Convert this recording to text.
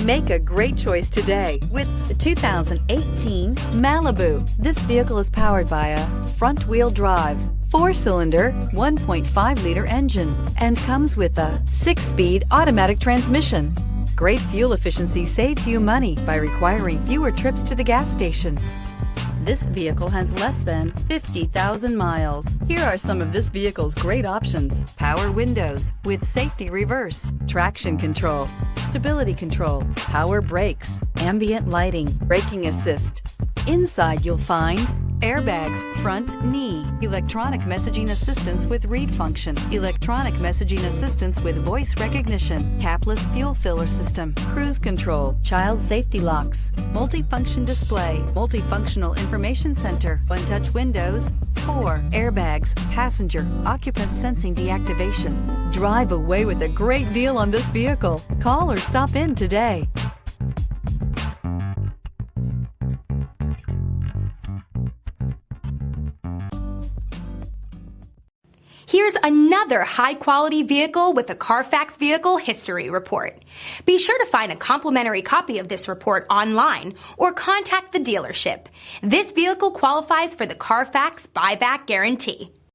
Make a great choice today with the 2018 Malibu. This vehicle is powered by a front-wheel drive, 4-cylinder, 1.5-liter engine, and comes with a 6-speed automatic transmission. Great fuel efficiency saves you money by requiring fewer trips to the gas station. This vehicle has less than 50,000 miles. Here are some of this vehicle's great options: power windows with safety reverse, traction control, stability control, power brakes, ambient lighting, braking assist. Inside you'll find airbags, front knee, electronic messaging assistance with read function, electronic messaging assistance with voice recognition, capless fuel filler system, cruise control, child safety locks, multifunction display, multifunctional information center, one-touch windows, 4 airbags, passenger occupant sensing deactivation. Drive away with a great deal on this vehicle. Call or stop in today. Here's another high-quality vehicle with a Carfax Vehicle History Report. Be sure to find a complimentary copy of this report online or contact the dealership. This vehicle qualifies for the Carfax Buyback Guarantee.